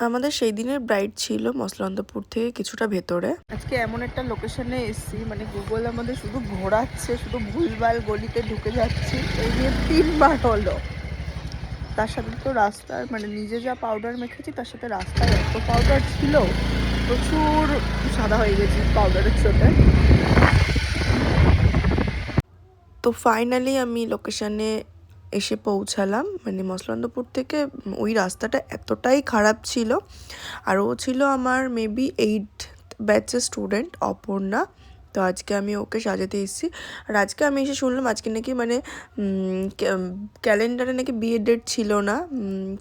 আমাদের সেই দিনের ব্রাইড ছিল মসলন্দপুর থেকে কিছুটা ভেতরে। আজকে এমন একটা লোকেশনে এসেছি, মানে গুগল আমাদের শুধু ঘোরাচ্ছে, শুধু ভুলভাল গলিতে ঢুকে যাচ্ছি, এই নিয়ে 3বার হলো। তার সাথে তো রাস্তার মানে নিজে যা পাউডার মেখেছি তার সাথে রাস্তায় এত পাউডার ছিল, প্রচুর সাদা হয়ে গেছি পাউডারের সাথে। তো ফাইনালি আমি লোকেশনে এসে পৌঁছালাম, মানে মসলন্দপুর থেকে ওই রাস্তাটা এতটাই খারাপ ছিল। আর ও ছিল আমার মেবি 8th ব্যাচের স্টুডেন্ট, অপর্ণা। তো আজকে আমি ওকে সাজাতে এসেছি। আর আজকে আমি এসে শুনলাম আজকে নাকি মানে ক্যালেন্ডারে নাকি বিয়ের ডেট ছিল না,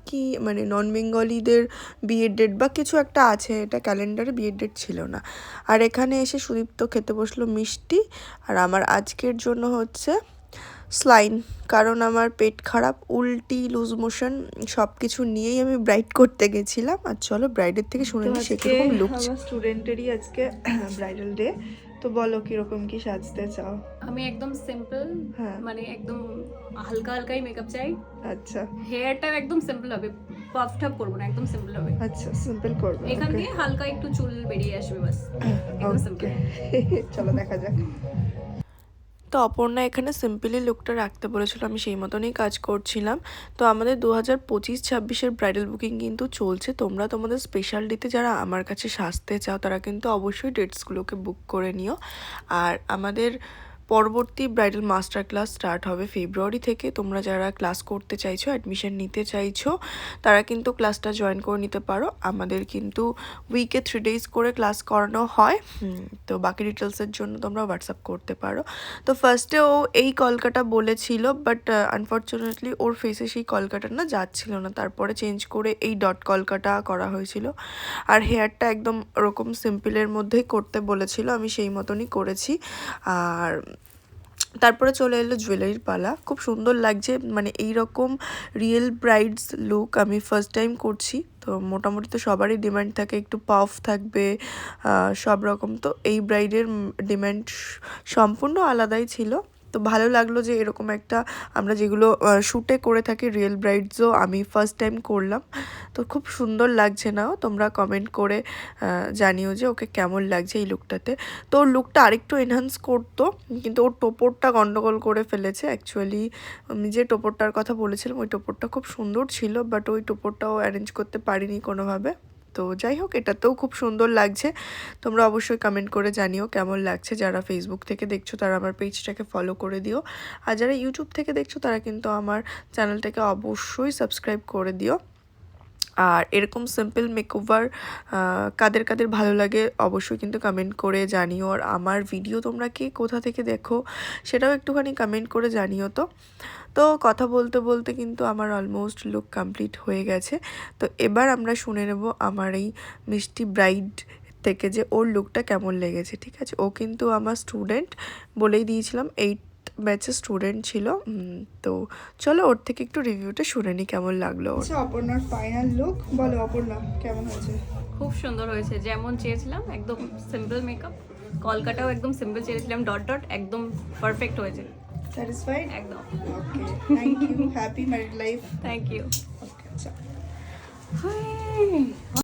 কি মানে নন বেঙ্গলিদের বিয়ের ডেট বা কিছু একটা আছে, এটা ক্যালেন্ডারে বিয়ের ডেট ছিল না। আর এখানে এসে সুদীপ্ত খেতে বসলো মিষ্টি, আর আমার আজকের জন্য হচ্ছে স্লাইন, কারণ আমার পেট খারাপ, উল্টি, লুজ মোশন সব কিছু নিয়েই আমি ব্রাইড করতে গেছিলাম। আর চলো ব্রাইডের থেকে শুনে নিই সে কিরকম লুক। আমার স্টুডেন্টেরই আজকে ব্রাইডাল ডে, তো বলো কিরকম কি সাজতে চাও? আমি একদম সিম্পল, হ্যাঁ, মানে একদম হালকা হালকাই মেকআপ চাই। আচ্ছা হেয়ারটা একদম সিম্পল হবে, পাফ টাফ করবো না, একদম সিম্পল হবে। আচ্ছা, সিম্পল করবে। এখান দিয়ে হালকা একটু চুল বেরিয়ে আসবে বাস, একদম সিম্পল। চলো দেখা যাক। তো অপর্ণা এখানে সিম্পলি লুকটা রাখতে বলেছিল, আমি সেই মতনই কাজ করছিলাম। তো আমাদের 2025-26-এর ব্রাইডাল বুকিং কিন্তু চলছে। তোমরা তোমাদের স্পেশাল ডেতে যারা আমার কাছে সাজতে চাও তারা কিন্তু অবশ্যই ডেটসগুলোকে বুক করে নিও। আর আমাদের পরবর্তী ব্রাইডাল মাস্টার ক্লাস স্টার্ট হবে ফেব্রুয়ারি থেকে। তোমরা যারা ক্লাস করতে চাইছো, অ্যাডমিশন নিতে চাইছো, তারা কিন্তু ক্লাসটা জয়েন করে নিতে পারো। আমাদের কিন্তু উইকে 3 days করে ক্লাস করানো হয়। তো বাকি ডিটেলসের জন্য তোমরা হোয়াটসঅ্যাপ করতে পারো। তো ফার্স্টে ও এই কলকাটা বলেছিল, বাট আনফর্চুনেটলি ওর ফেসে সেই কলকাটা না যাচ্ছিল না, তারপরে চেঞ্জ করে এই ডট কলকাটা করা হয়েছিল। আর হেয়ারটা একদম ওরকম সিম্পলের মধ্যেই করতে বলেছিল, আমি সেই মতনই করেছি। আর তারপরে চলে এলো জুয়েলারির পালা। খুব সুন্দর লাগছে, মানে এই রকম রিয়েল ব্রাইডস লুক আমি ফার্স্ট টাইম করছি। তো মোটামুটি তো সবারই ডিমান্ড থাকে একটু পাফ থাকবে, সব রকম। তো এই ব্রাইডের ডিমান্ড সম্পূর্ণ আলাদাই ছিল। তো ভালো লাগলো যে এরকম একটা আমরা যেগুলো শ্যুটে করে থাকি রিয়েল ব্রাইডসও আমি ফার্স্ট টাইম করলাম। তো খুব সুন্দর লাগছে না? তোমরা কমেন্ট করে জানিও যে ওকে কেমন লাগছে এই লুকটাতে। তো ওর লুকটা আরেকটু এনহান্স করতো, কিন্তু ওর টোপরটা গন্ডগোল করে ফেলেছে। অ্যাকচুয়ালি আমি যে টোপরটার কথা বলেছিলাম ওই টোপরটা খুব সুন্দর ছিল, বাট ওই টোপরটাও অ্যারেঞ্জ করতে পারিনি কোনোভাবে। তো যাই হোক, এটাতেও খুব সুন্দর লাগছে। তোমরা অবশ্যই কমেন্ট করে জানিও কেমন লাগছে। যারা ফেসবুক থেকে দেখছো তারা আমার পেজটাকে ফলো করে দিও, আর যারা ইউটিউব থেকে দেখছো তারা কিন্তু আমার চ্যানেলটাকে অবশ্যই সাবস্ক্রাইব করে দিও। আর এরকম সিম্পল মেকওভার কাদের কাদের ভালো লাগে অবশ্যই কিন্তু কমেন্ট করে জানিও। আর আমার ভিডিও তোমরা কে কোথা থেকে দেখো সেটাও একটুখানি কমেন্ট করে জানিও। তো কথা বলতে বলতে কিন্তু আমার অলমোস্ট লুক কমপ্লিট হয়ে গেছে। তো এবার আমরা শুনে নেব আমার এই মিষ্টি ব্রাইড থেকে যে ওর লুকটা কেমন লেগেছে। ঠিক আছে, ও কিন্তু আমার স্টুডেন্ট, বলেই দিয়েছিলাম 8th ব্যাচের স্টুডেন্ট ছিল। তো চলো ওর থেকে একটু রিভিউটা শুনে নিই কেমন লাগলো। আচ্ছা, অপর্ণার ফাইনাল লুক বলো। অপর্ণা কেমন হয়েছে? খুব সুন্দর হয়েছে, যেমন চেয়েছিলাম একদম সিম্পল মেকআপ। কলকাতাও একদম সিম্পল চেয়েছিলাম, ডট ডট, একদম পারফেক্ট হয়েছে। স্যাটিসফাইড? একদম। Okay, thank you. Happy married life. Thank you. Okay, আচ্ছা।